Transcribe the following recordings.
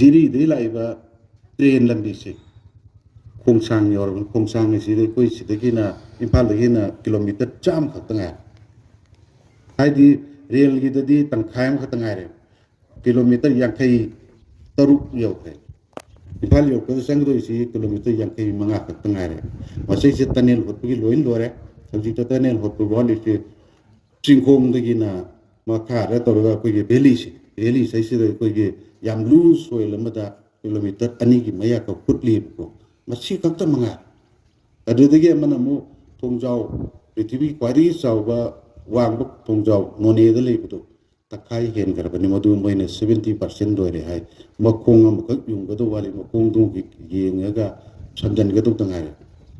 ꯖꯤꯔꯤꯗꯒꯤ ꯂꯥꯛꯏꯕ ꯇ꯭ꯔꯦꯟ ꯂꯝꯕꯤꯁꯦ ꯈꯣꯡꯁꯥꯡ ꯌꯧꯔꯕ ꯈꯣꯡꯁꯥꯡ ꯑꯁꯤꯗ ꯑꯩꯈꯣꯏ ꯁꯤꯗꯒꯤꯅ ꯏꯝꯐꯥꯜꯗꯒꯤꯅ ꯀꯤꯂꯣꯃꯤꯇꯔ 100 ꯈꯛꯇ ꯉꯥꯏꯔꯦ ꯍꯥꯏꯗꯤ ꯔꯦꯜꯒꯤꯗꯗꯤ ꯇꯪꯈꯥꯏ ꯑꯃꯈꯛꯇ ꯉꯥꯏꯔꯦ ꯀꯤꯂꯣꯃꯤꯇꯔ 53 ꯌꯧꯈ꯭ꯔꯦ ꯏꯝꯐꯥꯜ ꯌꯧꯔꯛꯄꯗ ꯆꯪꯒꯗꯣꯏꯁꯤ ꯀꯤꯂꯣꯃꯤꯇꯔ 55 ꯈꯛꯇ ꯉꯥꯏꯔꯦ ꯃꯁꯤꯁꯦ ꯇꯅꯦꯜ ꯍꯨꯠꯄꯒꯤ ꯂꯣꯏ ꯂꯣꯏꯔꯦ ꯍꯧꯖꯤꯛꯇ ꯇꯅꯦꯜ ꯍꯨꯠꯄ ꯋꯥꯠꯂꯤꯁꯦ ꯆꯤꯡꯈꯣꯡꯗꯒꯤꯅ ꯃꯈꯥꯗ ꯇꯧꯔꯒ ꯑꯩꯈꯣꯏꯒꯤ ꯚꯦꯂꯤꯁꯤꯗ ꯑꯩꯈꯣꯏꯒꯤ ꯌꯥꯝ ꯂꯨꯖ ꯁꯣꯏꯜ ꯑꯃꯗ ꯀꯤꯂꯣꯃꯤꯇꯔ 2ꯒꯤ ꯃꯌꯥꯀ ꯍꯨꯠꯂꯤꯕꯀꯣ ꯃꯁꯤ ꯈꯛꯇ ꯃꯉꯥꯏ ꯑꯗꯨꯗꯒꯤ ꯑꯃꯅ ꯑꯃꯨꯛ ꯊꯣꯡꯖꯥꯎ ꯄ꯭ꯔꯤꯊꯤꯕꯤꯒꯤ ꯈ꯭ꯋꯥꯏꯗꯒꯤ ꯆꯥꯎꯕ ꯋꯥꯡꯕ ꯊꯣꯡꯖꯥꯎ ꯅꯣꯅꯦꯗ ꯂꯩꯕꯗꯣ ꯇꯪꯈꯥꯏ ꯍꯦꯟꯈ꯭ꯔꯕꯅꯤ ꯃꯗꯨ ꯃꯣꯏꯅ 70% ꯂꯣꯏꯔꯦ ꯍꯥꯏ ꯃꯈꯣꯡ ꯑꯃꯈꯛ ꯌꯨꯡꯒꯗꯧ ꯋꯥꯠꯂꯤ ꯃꯈꯣꯡꯗꯨ ꯌꯦꯡꯉꯒ ꯁꯝꯖꯟꯒꯗꯧꯗ ꯉꯥꯏꯔꯦ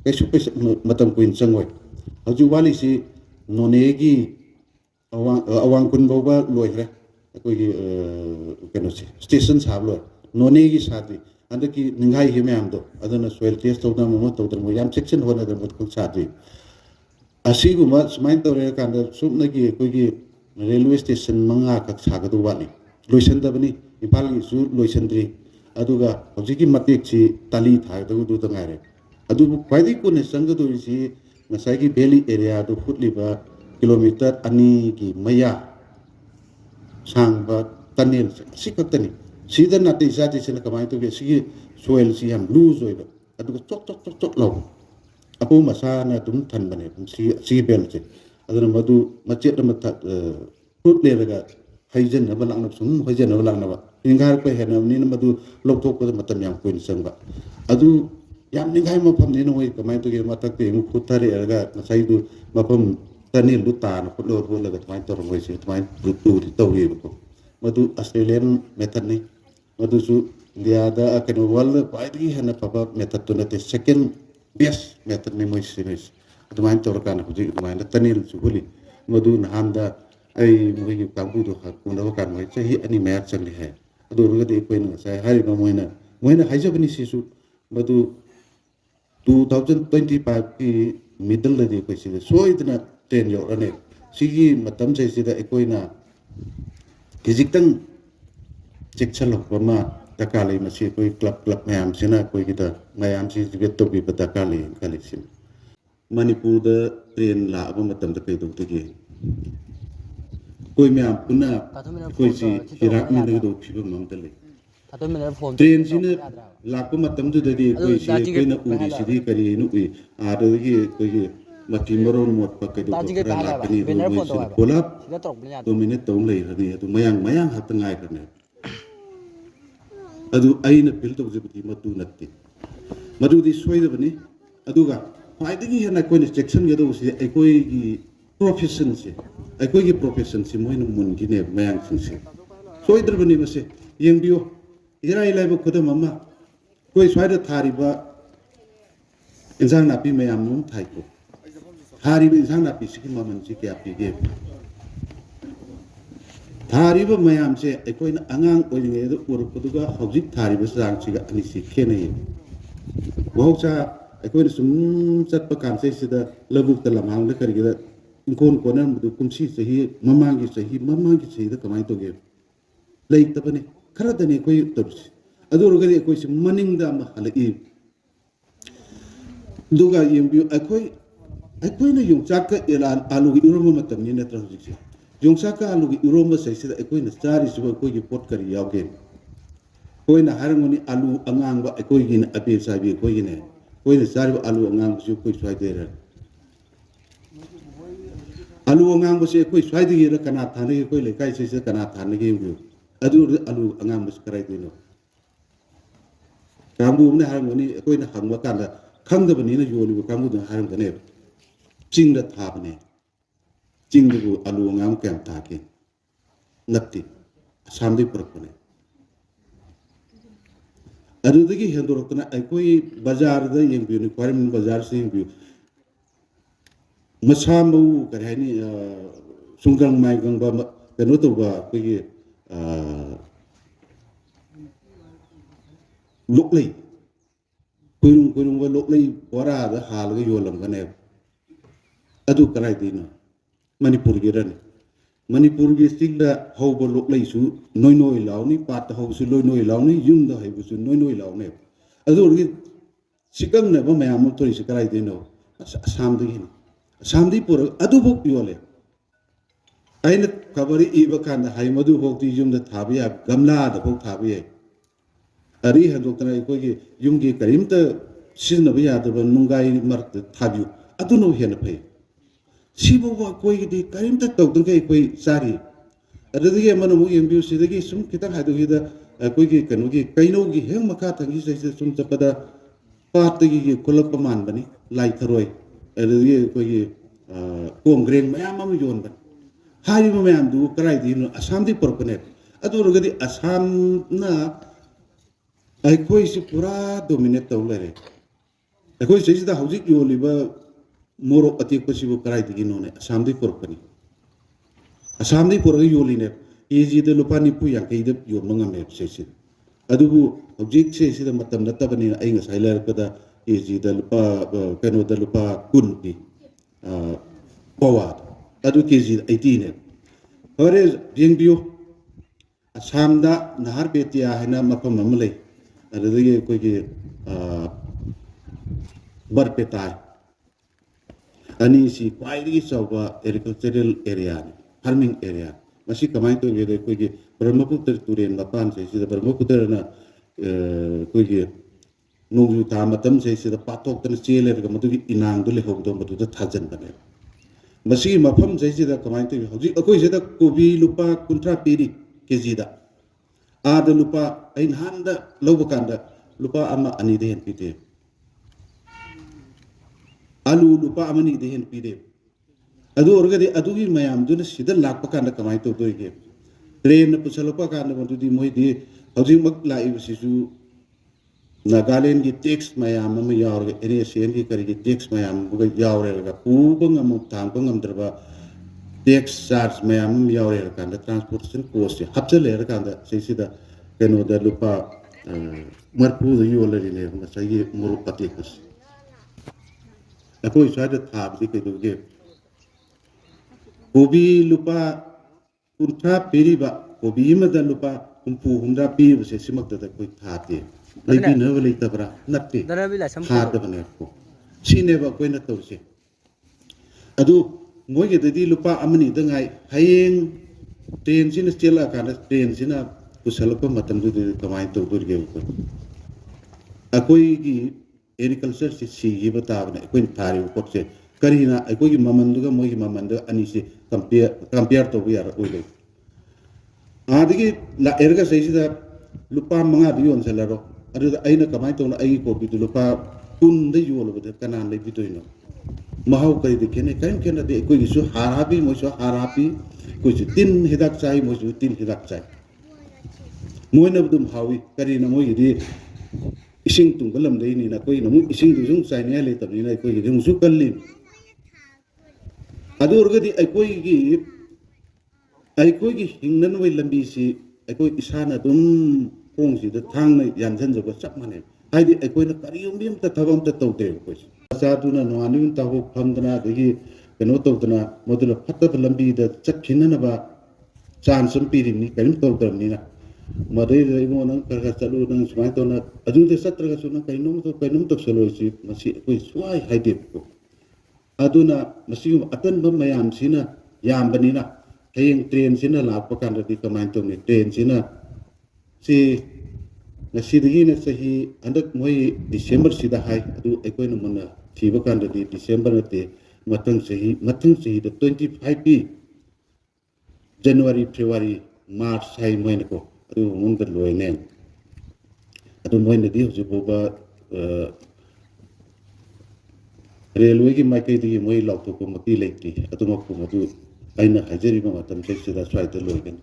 ꯀꯩꯁꯨ ꯃꯇꯝ ꯀꯨꯏꯅ ꯆꯪꯉꯣꯏ ꯍꯧꯖꯤꯛ ꯋꯥꯠꯂꯤꯁꯤ ꯅꯣꯅꯦꯒꯤ ꯑꯋꯥꯡ ꯈꯨꯟ ꯐꯥꯎꯕ ꯂꯣꯏꯈ꯭ꯔꯦ ꯑꯩꯈꯣꯏꯒꯤ ꯀꯩꯅꯣꯁꯦ ꯁ꯭ꯇꯦꯁꯟ ꯁꯥꯕ ꯂꯣꯏꯔꯦ ꯅꯣꯅꯦꯒꯤ ꯁꯥꯗ꯭ꯔꯤ ꯍꯟꯗꯛꯀꯤ ꯅꯤꯡꯈꯥꯏꯈꯤꯕ ꯃꯌꯥꯝꯗꯣ ꯑꯗꯨꯅ ꯁꯣꯏꯜ ꯇꯦꯁ ꯇꯧꯗꯅ ꯑꯃ ꯇꯧꯗꯅ ꯌꯥꯝ ꯆꯦꯛꯁꯤꯟ ꯍꯣꯠꯅꯗꯅ ꯈꯨꯠ ꯁꯥꯗ꯭ꯔꯤ ꯑꯁꯤꯒꯨꯝꯕ ꯁꯨꯃꯥꯏꯅ ꯇꯧꯔꯦ ꯀꯥꯟꯗ ꯁꯨꯞꯅꯒꯤ ꯑꯩꯈꯣꯏꯒꯤ ꯔꯦꯜꯋꯦ ꯁ꯭ꯇꯦꯁꯟ 5 ꯈꯛ ꯁꯥꯒꯗꯧ ꯋꯥꯠꯂꯤ ꯂꯣꯏꯁꯤꯟꯗꯕꯅꯤ ꯏꯝꯐꯥꯜꯒꯤꯁꯨ ꯂꯣꯏꯁꯤꯟꯗ꯭ꯔꯤ ꯑꯗꯨꯒ ꯍꯧꯖꯤꯛꯀꯤ ꯃꯇꯦꯛꯁꯤ ꯇꯥꯂꯤ ꯊꯥꯒꯗꯧꯗꯨꯗ ꯉꯥꯏꯔꯦ ꯑꯗꯨꯕꯨ ꯈ꯭ꯋꯥꯏꯗꯒꯤ ꯀꯨꯏꯅ ꯆꯪꯒꯗꯧꯔꯤꯁꯤ ꯉꯁꯥꯏꯒꯤ ꯚꯦꯂꯤ ꯑꯦꯔꯤꯌꯥꯗꯨ ꯍꯨꯠꯂꯤꯕ ꯀꯤꯂꯣꯃꯤꯇꯔ 2ꯒꯤ ꯃꯌꯥ ꯁꯥꯡꯕ ꯇꯅꯦꯜꯁꯦ ꯑꯁꯤ ꯈꯛꯇꯅꯤ ꯁꯤꯗ ꯅꯥꯇꯩ ꯆꯥꯗ꯭ꯔꯤꯁꯤꯅ ꯀꯃꯥꯏꯅ ꯇꯧꯒꯦ ꯁꯤꯒꯤ ꯁꯣꯏꯜꯁꯤ ꯌꯥꯝ ꯂꯨꯖ ꯑꯣꯏꯕ ꯑꯗꯨꯒ ꯆꯣꯠ ꯂꯥꯎꯕ ꯑꯄꯨ ꯃꯁꯥꯅ ꯑꯗꯨꯝ ꯊꯟꯕꯅꯦꯕ ꯁꯤꯒꯤ ꯕꯦꯜꯠꯁꯦ ꯑꯗꯨꯅ ꯃꯗꯨ ꯃꯆꯦꯠ ꯑꯃ ꯐ꯭ꯔꯨꯠ ꯂꯩꯔꯒ ꯍꯩꯖꯟꯅꯕ ꯂꯥꯛꯅꯕ ꯁꯨꯝ ꯍꯩꯖꯟꯅꯕ ꯂꯥꯛꯅꯕ ꯅꯤꯡꯈꯥꯏꯔꯛꯄ ꯍꯦꯟꯅꯕꯅꯤꯅ ꯃꯗꯨ ꯂꯧꯊꯣꯛꯄꯗ ꯃꯇꯝ ꯌꯥꯝ ꯀꯨꯏꯅ ꯆꯪꯕ ꯑꯗꯨ ꯌꯥꯝ ꯅꯤꯡꯈꯥꯏ ꯃꯐꯝꯅꯤꯅ ꯃꯣꯏ ꯀꯃꯥꯏꯅ ꯇꯧꯒꯦ ꯃꯊꯛꯇ ꯑꯃꯨꯛ ꯈꯨꯠꯊꯔꯛꯑꯒ ꯉꯁꯥꯏꯗꯨ ꯃꯐꯝ ꯇꯅꯦꯜꯗꯨ ꯇꯥꯅ ꯍꯨꯠꯂꯒ ꯑꯗꯨꯃꯥꯏꯅ ꯇꯧꯔ ꯃꯣꯏꯁꯦ ꯑꯗꯨꯃꯥꯏꯅ ꯇꯧꯋꯦꯕꯀꯣ ꯃꯗꯨ ꯑꯁꯇ꯭ꯔꯦꯂꯤꯌꯟ ꯃꯦꯊꯠꯅꯤ ꯃꯗꯨꯁꯨ ꯏꯟꯗꯤꯌꯥꯗ ꯀꯩꯅꯣ ꯋꯥꯔꯜꯗ ꯈ꯭ꯋꯥꯏꯗꯒꯤ ꯍꯦꯟꯅ ꯐꯕ ꯃꯦꯊꯠꯇꯨ ꯅꯠꯇꯦ ꯁꯦꯀꯦꯟ ꯕꯦꯁ ꯃꯦꯊꯠꯅꯤ ꯃꯣꯏ ꯁꯤꯖꯤꯟꯅꯔꯤꯁꯦ ꯑꯗꯨꯃꯥꯏꯅ ꯇꯧꯔꯀꯥꯟꯗ ꯍꯧꯖꯤꯛ ꯑꯗꯨꯃꯥꯏꯅ ꯇꯅꯦꯜꯁꯨ ꯍꯨꯠꯂꯤ ꯃꯗꯨ ꯅꯍꯥꯟꯗ ꯑꯩ ꯃꯣꯏꯒꯤ ꯀꯥꯡꯕꯨꯗꯣ ꯎꯅꯕ ꯀꯥꯟꯗ ꯃꯣꯏ ꯆꯍꯤ 2 ꯃꯌꯥ ꯆꯪꯂꯤ ꯍꯥꯏ ꯑꯗꯨ ꯑꯣꯏꯔꯒꯗꯤ ꯑꯩꯈꯣꯏꯅ ꯉꯁꯥꯏ ꯍꯥꯏꯔꯤꯕ ꯃꯣꯏꯅ ꯍꯥꯏꯖꯕꯅꯤ ꯁꯤꯁꯨ ꯃꯗꯨ 2025ꯒꯤ ꯃꯤꯗꯜꯗꯗꯤ ꯑꯩꯈꯣꯏ ꯁꯤꯗ ꯁꯣꯏꯗꯅ ꯇ꯭ꯔꯦꯟ ꯌꯧꯔꯛꯑꯅꯤ ꯁꯤꯒꯤ ꯃꯇꯝꯁꯤꯗ ꯑꯩꯈꯣꯏꯅ ꯈꯤꯖꯤꯛꯇꯪ ꯆꯦꯛꯁꯤꯜꯂꯛꯄ ꯑꯃ ꯗꯔꯀꯥꯔ ꯂꯩ ꯃꯁꯤ ꯑꯩꯈꯣꯏ ꯀ꯭ꯂꯕ ꯃꯌꯥꯝꯁꯤꯅ ꯑꯩꯈꯣꯏꯒꯤꯗ ꯃꯌꯥꯝꯁꯤ ꯏꯟꯇꯤꯒ꯭ꯔꯦꯠ ꯇꯧꯕꯤꯕ ꯗꯔꯀꯥꯔ ꯂꯩ ꯈꯜꯂꯤ ꯁꯤꯅꯤ ꯃꯅꯤꯄꯨꯔꯗ ꯇ꯭ꯔꯦꯟ ꯂꯥꯛꯑꯕ ꯃꯇꯝꯗ ꯀꯩꯗꯧꯗꯒꯦ ꯑꯩꯈꯣꯏ ꯃꯌꯥꯝ ꯄꯨꯟꯅ ꯑꯩꯈꯣꯏꯁꯤ ꯍꯤꯔꯥꯛꯃꯤꯟꯅꯒꯗꯧꯕ ꯐꯤꯕꯝ ꯑꯃꯗ ꯂꯩ ꯇ꯭ꯔꯦꯟꯁꯤꯅ ꯂꯥꯛꯄ ꯃꯇꯝꯗꯨꯗꯗꯤ ꯑꯩꯈꯣꯏꯁꯤ ꯑꯩꯈꯣꯏꯅ ꯎꯔꯤꯁꯤꯗꯤ ꯀꯔꯤꯅ ꯎꯏ ꯑꯥꯗꯒꯤ ꯑꯩꯈꯣꯏꯒꯤ ꯃꯊꯤ ꯃꯔꯣꯟ ꯃꯣꯠꯄ ꯀꯩꯗꯧꯕ ꯈꯔ ꯂꯥꯛꯀꯅꯤ ꯑꯗꯨ ꯃꯣꯏꯁꯤꯅ ꯄꯨꯂꯞ ꯗꯣꯃꯤꯅꯦꯠ ꯇꯧ ꯂꯩꯈ꯭ꯔꯅꯤ ꯑꯗꯨ ꯃꯌꯥꯡ ꯈꯛꯇ ꯉꯥꯏꯈ꯭ꯔꯅꯤ ꯑꯗꯨ ꯑꯩꯅ ꯐꯤꯜ ꯇꯧꯖꯕꯗꯤ ꯃꯗꯨ ꯅꯠꯇꯦ ꯃꯗꯨꯗꯤ ꯁꯣꯏꯗꯕꯅꯤ ꯑꯗꯨꯒ ꯈ꯭ꯋꯥꯏꯗꯒꯤ ꯍꯦꯟꯅ ꯑꯩꯈꯣꯏꯅ ꯆꯦꯛꯁꯤꯟꯒꯗꯧꯕꯁꯤ ꯑꯩꯈꯣꯏꯒꯤ ꯄ꯭ꯔꯣꯐꯦꯁꯟꯁꯤ ꯃꯣꯏꯅ ꯃꯨꯟꯈꯤꯅꯦꯕ ꯃꯌꯥꯡꯁꯤꯡꯁꯦ ꯁꯣꯏꯗ꯭ꯔꯕꯅꯤ ꯃꯁꯦ ꯌꯦꯡꯕꯤꯌꯨ ꯏꯔꯥꯏ ꯂꯥꯏꯕ ꯈꯨꯗꯝ ꯑꯃ ꯑꯩꯈꯣই ꯁ꯭ꯋꯥꯏꯗ ꯊꯥꯔꯤꯕ ꯏꯟꯖꯥꯡ ꯅꯥꯄꯤ ꯃꯌꯥꯝ ꯑꯃ ꯊꯥꯏꯀꯣ ꯊꯥꯔꯤꯕ ꯏꯟꯖꯥꯡ ꯅꯥꯄꯤꯁꯤꯒꯤ ꯃꯃꯜꯁꯤ ꯀꯌꯥ ꯄꯤꯒꯦ ꯊꯥꯔꯤꯕ ꯃꯌꯥꯝꯁꯦ ꯑꯩꯈꯣꯏꯅ ꯑꯉꯥꯡ ꯑꯣꯏꯔꯤꯉꯩꯗ ꯎꯔꯛꯄꯗꯨꯒ ꯍꯧꯖꯤꯛ ꯊꯥꯔꯤꯕ ꯆꯥꯡꯁꯤꯒ ꯑꯅꯤꯁꯤ ꯈꯦꯠꯅꯩ ꯃꯍꯧꯁꯥ ꯑꯩꯈꯣꯏꯅ ꯁꯨꯝ ꯆꯠꯄ ꯀꯥꯟꯁꯤꯗ ꯂꯧꯕꯨꯛꯇ ꯂꯝꯍꯥꯡꯗ ꯀꯔꯤꯒꯤꯗ ꯏꯪꯈꯣꯜ ꯀꯣꯟꯅꯔꯝꯕꯗꯨ ꯀꯨꯝꯁꯤ ꯆꯍꯤ ꯃꯃꯥꯡꯒꯤ ꯆꯍꯤꯗ ꯀꯃꯥꯏꯅ ꯇꯧꯒꯦ ꯂꯩꯇꯕꯅꯤ ꯈꯔꯗꯅꯤ ꯑꯩꯈꯣꯏ ꯇꯧꯔꯤꯁꯤ ꯑꯗꯨ ꯑꯣꯏꯔꯒꯗꯤ ꯑꯩꯈꯣꯏꯁꯤ ꯃꯅꯤꯡꯗ ꯑꯃ ꯍꯜꯂꯛꯏ ꯑꯗꯨꯒ ꯌꯦꯡꯕꯤꯌꯨ ꯑꯩꯈꯣꯏꯅ ꯌꯣꯡꯆꯥꯛꯀ ꯑꯥꯂꯨꯒ ꯏꯔꯣꯟꯕ ꯃꯇꯝꯅꯤ ꯅꯠꯇ꯭ꯔꯥ ꯍꯧꯖꯤꯛꯁꯦ ꯌꯣꯡꯆꯥꯛꯀ ꯑꯥꯂꯨꯒꯤ ꯏꯔꯣꯟꯕꯁꯤꯗ ꯑꯩꯈꯣꯏꯅ ꯆꯥꯔꯤꯁꯤꯕꯨ ꯑꯩꯈꯣꯏꯒꯤ ꯄꯣꯠ ꯀꯔꯤ ꯌꯥꯎꯒꯦ ꯑꯩꯈꯣꯏꯅ ꯍꯥꯏꯔꯝꯒꯅꯤ ꯑꯥꯂꯨ ꯑꯉꯥꯡꯕ ꯑꯩꯈꯣꯏꯒꯤꯅ ꯑꯕꯦꯔ ꯆꯥꯏꯕꯤ ꯑꯩꯈꯣꯏꯒꯤꯅꯦ ꯑꯩꯈꯣꯏꯅ ꯆꯥꯔꯤꯕ ꯑꯥꯂꯨ ꯑꯉꯥꯡꯕꯁꯤ ꯑꯩꯈꯣই ꯁ꯭ꯋꯥꯏꯗꯩꯔ ꯑꯥꯂꯨ ꯑꯉꯥꯡꯕꯁꯤ ꯑꯩꯈꯣꯏ ꯁ꯭ꯋꯥꯏꯗꯒꯤꯔ ꯀꯅꯥ ꯊꯥꯅꯒꯦ ꯑꯩꯈꯣꯏ ꯂꯩꯀꯥꯏꯁꯤꯗ ꯀꯅꯥ ꯊꯥꯅꯒꯦ ꯌꯦꯡꯕꯤꯌꯨ ꯑꯗꯨ ꯑꯥꯂꯨ ꯑꯉꯥꯡꯕꯁꯤ ꯀꯗꯥꯏꯗꯩꯅꯣ ꯀꯥꯡꯕꯨ ꯑꯃꯅ ꯍꯥꯏꯔꯝꯒꯅꯤ ꯑꯩꯈꯣꯏꯅ ꯍꯪꯕ ꯀꯥꯟꯗ ꯈꯪꯗꯕꯅꯤꯅ ꯌꯣꯜꯂꯤꯕ ꯀꯥꯡꯕꯨꯗꯨꯅ ꯍꯥꯏꯔꯝꯒꯅꯦꯕ ꯆꯤꯡꯗ ꯊꯥꯕꯅꯦ ꯆꯤꯡꯗꯨꯕꯨ ꯑꯥꯂꯨ ꯑꯉꯥꯡꯕ ꯀꯌꯥꯝ ꯊꯥꯒꯦ ꯅꯠꯇꯦ ꯑꯁꯥꯝꯗꯒꯤ ꯄꯨꯔꯛꯄꯅꯦ ꯑꯗꯨꯗꯒꯤ ꯍꯦꯟꯗꯣꯔꯛꯇꯅ ꯑꯩꯈꯣꯏ ꯕꯖꯥꯔꯗ ꯌꯦꯡꯕꯤꯌꯨ ꯈ꯭ꯋꯥꯏꯔꯝꯕꯟ ꯕꯖꯥꯔꯁꯤꯗ ꯌꯦꯡꯕꯤꯌꯨ ꯃꯁꯥ ꯃꯎ ꯀꯔꯤ ꯍꯥꯏꯅꯤ ꯁꯨꯡꯒꯪ ꯃꯥꯏꯒꯪꯕ ꯀꯩꯅꯣ ꯇꯧꯕ ꯑꯩꯈꯣꯏꯒꯤ ꯂꯣꯛꯂꯩ ꯀꯨꯏꯔꯨꯡꯕ ꯂꯣꯛꯂꯩ ꯕꯣꯔꯥꯗ ꯍꯥꯜꯂꯒ ꯌꯣꯜꯂꯝꯒꯅꯦꯕ ꯑꯗꯨ ꯀꯗꯥꯏꯗꯩꯅꯣ ꯃꯅꯤꯄꯨꯔꯒꯤꯔꯅꯤ Manipur ki stingda hauba loklai su noi launi pat hau su noi launi yumda haibu su noi launi adu ri sikang ne ba mayam to ri sikarai de no asam di pur adu bok yole aina kabari iba kan hai madu bok ti yumda thabi ya gamla da bok thabi ya ari handok tana ko ki yumgi karimta sinna ba ya da nungai mar thabi adu no hen phai sibo ko di karimta tawdang kai koi sari adagi amana mu yembiu sidagi sum kitang hadu hida koi ki kanu ki kaino ki heng makha thangi sai sum chapada patagi ki kolap man bani lai tharoi adagi koi ki kongreng mayam am yon ban hari mu mayam du karai di no asam di porpane adu rogadi asam na ai koi si pura dominate tawlare ai koi sai da hauji yoliba moro atik pasibu karai di ginone asam di porpani asam di porga yoli ne eji de lupa ni pu yang kai de yor manga me sesin adubu object se sida matam na tabani ai nga sailar kada eji de lupa kano de lupa kun di pawa adu keji 18 ne ore jing bio asam da nahar betia hena mapam mamlei adu ge ko ge bar petai ani si kwai di sawa agricultural area farming area masih kamai to ge ko ge brahmaputra turen mapan se sida brahmaputra na ko ge nungju ta matam se sida patok tan cheler ga madu inang du le hok do madu da thajan bane masih mafam se sida kamai to hoji akoi se da kobi lupa kuntra piri kg da ada lupa ain handa lobakanda lupa ama ani de hen pite alu lupa amani de hen pide adu orgadi adu gi mayam duna sida lakpa kan da kamai to ge train na pusalopa kan da madu di moi di hoji mak lai sisu Nagaland gi tax mayam am yaur ge ene sen gi kari gi tax mayam bu ga yaur ga pu bangam tang bangam derba tax charge mayam yaur kan da transportation cost hapsale kan da sida keno da lupa marpu da yolari ne ma sai muru patikus ako isa da thab di ke ge kobi lupa kuntra periba kobi mada lupa kumpu humda pi se simak da koi thate leibi na wali tabra natte thate bane ko sine ba koi na to se adu moi ge di lupa amani da ngai hayeng train sin stela kana train sina kusalapa matam du kamai to dur ge ko akoi gi agriculture si yi bata bane koi thari ko se karina ai ko gi mamandu ga moi gi mamandu ani se compare to we are oile adigi la erga seisida lupa manga di on selaro adu aina kamai to ai ko bi lupa kun de yolo de kanan le bi to ino mahau kai de kene kain kena de ko gi su harapi mo su harapi ko su tin hidak chai mo su tin hidak chai moi na dum hawi karina moi gi di ising tung galam de ni na ko ina mu ising du jung chai ne le tab ni na ko gi jung su kalli adu orgadi aikoi gi hingnan wai lambi si aikoi isana dum khong si da thang na yanjan jo chap mane haidi aikoi na karium bim ta thabam ta tawte ko sa tu na no anin ta ho phamdana de keno tawtana modula phatta lambi da chakhin na ba chan sum pirim ni karim tawtam ni na madai dai mo nang ka chalu nang smai to na aju de satra ga suna kainum to solo si masi koi swai haide ko aduna masium atan bam mayam sina yam banina hayeng train sina lakpa kan di kamai to ni train sina si nasidigi na sahi andak moi December sida hai adu ekoi na mana thiba kan di December na te matang sahi da 25 pi January February March hai moi na ko adu mun da loi nen adu moi na di hoje boba railway ki mai kai di moi lok to ko mati lekti atu ma ko matu aina hajeri ma matam se sida swai to loi gan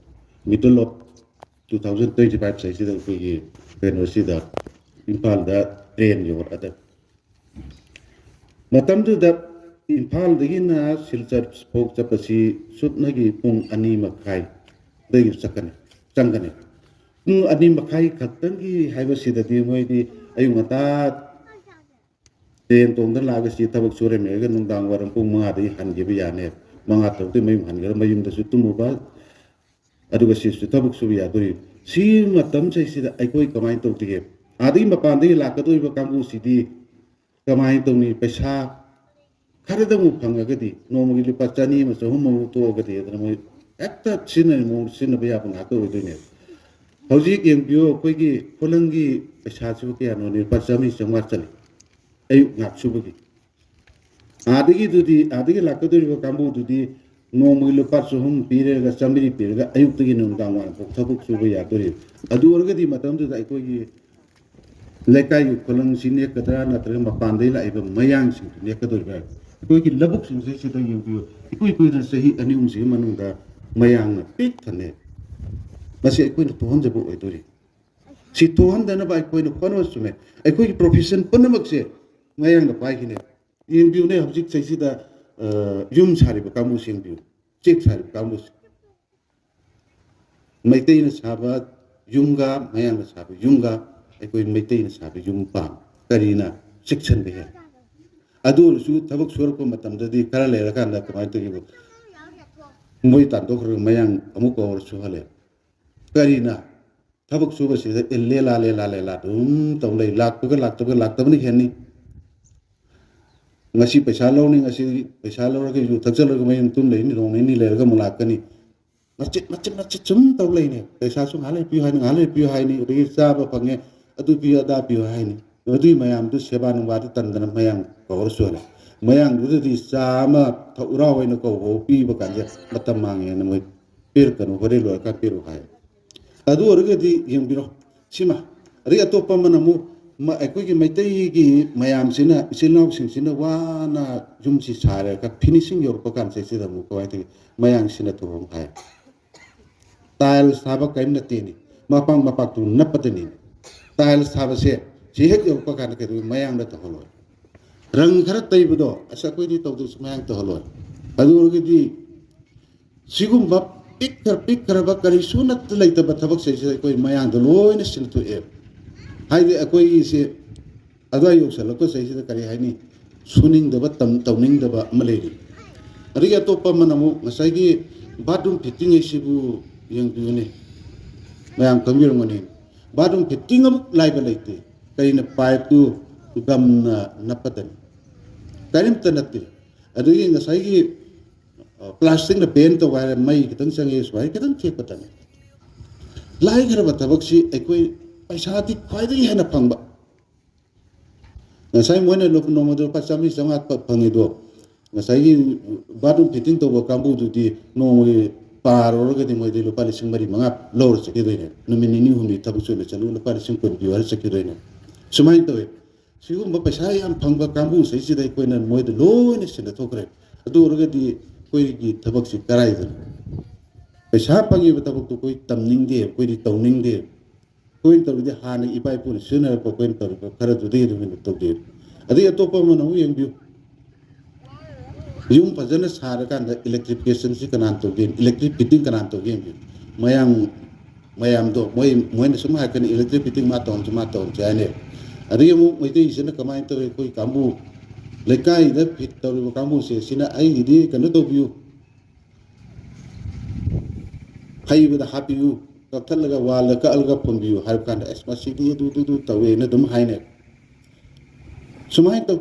middle of 2035 sai sida ko ye peno sida impal da train yor ada matam tu da impal dagi na silchar spok chapasi sutna gi pung ani makhai dai sakane changane pung ani makhai khattan gi haiba sida di moi di ayu mata train tong dan laga si tabak sore me ga nung dang waram pung ma di han gi bi ya ne manga tau te mayum han gar mayum da su tumu ba aduga si su tabuk su ya dori si matam sai si da ai koi kamai tau te adi ma pan de la ka doi ba kambu si di kamai tau ni paisa khare da mu phanga ga di no mu gi pa chani ma so mu to ga di da mo ekta chin mo sin ba ya pa na ko doi ne hauji yeng bio koi gi kholang gi paisa su ke ano ni pa chami sangwa chali ayu ngap su ba gi adigi lakadori ba kambu dudi nomu lu par so hum pire ga samiri pire ga ayuk tagi nung dangwa pok thapuk su ba ya dori adu orga di matam du dai ko gi lekai yu kolang sine kadra na tre ma pandai la iba mayang sing ne kadori ba ko gi labuk sing se se tagi yu ko na sahi ani si manung da mayang na pik thane masi ko ni tuhon je bo oi dori si tuhon da na ba ko ni kono su me ko gi profession panamak se mayang na pai ne yin biu ne hobjik sai da yum sari ba kamu sing biu chek sari kamu maitai na saba yunga mayang na saba yunga ai maitai na saba yung pa karina section be adu su thabak sur ko matam da di kara le ra kan da kamai to gi moi tan do khru mayang amu ko su hale karina thabak su ba si le la dum tong le lak to ni hen ni ngasi paisa lo ni ngasi paisa lo ra ke yu thak chal ra mai tum le ni rong ni le ra mulak ka ni macet chum tau le ni paisa su hale pi hai ni ri sa ba phange adu pi ada pi hai ni adu mayam du seba nu ba tan dan mayang ko ro su le mayang du di sa ma thau ra wai na ko ho pi ba kan ja matam mang ye na moi pir kan ho re lo ka pir hai adu ro ge di yeng bi ro sima ri atop pa manamu ma ekoi gi maitai gi mayam sina isilnau sing sina wa na jum si sare ka finishing yor ko kan se se da mu ko ai mayang sina to hom hai tile saba kaim na tini mapang mapak tu napatini tile saba se si hek yor ko kan ke mayang na to holo rang khara tai budo asa koi di to du mayang to holo adu gi di sigum bab pikkar ba kari sunat lai ta bathabak se se koi mayang do loina sin to e hai de koi se adwa yu sala ko se se kari hai ni suning da ba tam tawning da ba maleri ari ya to pa manamu ngasai gi bathroom fitting e sibu yang tu ne mayang kamir ngoni bathroom fitting am lai ba laite kai na pipe tu gam na napatan karim tanati ari ngasai gi plastic na pen to wa mai kitang sang e swai kitang che patan lai gar ba tabak si ekoi paisa ti khwai dai hena phangba ngasai moine lok no model pa sami sanga pa phangi do ngasai gi bathroom fitting to ba kambu du di no mo paro ga di mo di lo pa lising mari manga lor se ki dine no minini humi tabu so le chalu lo pa lising ko di war se ki dine sumai to sigum ba paisa yam phangba kambu se si dai ko na mo de lo ne se le to kre adu ga di koi gi tabak si karai do paisa phangi ba tabak to koi tamning de koi di tawning de koi to di ha ni ipai pu sina ko koi to khara du de min to de adi atopa man hu yang biu yung pajana sara kan da electrification si kanan to gen electric fitting kanan to gen mayam do moi na suma kan electric fitting ma to jane adi mu mai te sina kamai to koi kambu lekai da fit to kambu se sina ai di kan to biu hai ba da happy you ka thalaga wala ka alga phumbiu har kan asma sidi du tawe na dum haine sumai to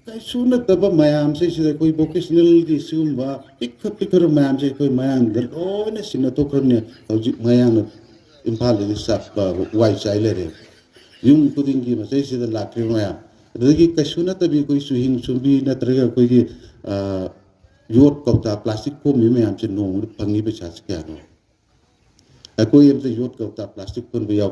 kai suna taba mayam se se koi vocational gi sumba pikkar mayam se koi mayam dal o ne sina to krne hoji mayam impal de sap wai chai le re yung puding gi ma se se la kri mayam regi kai suna tabi koi suhing sumbi na traga koi gi yot ko ta plastic ko mi mayam se no phangi be chas kya no koi em se yot ko ta plastic pun be yaw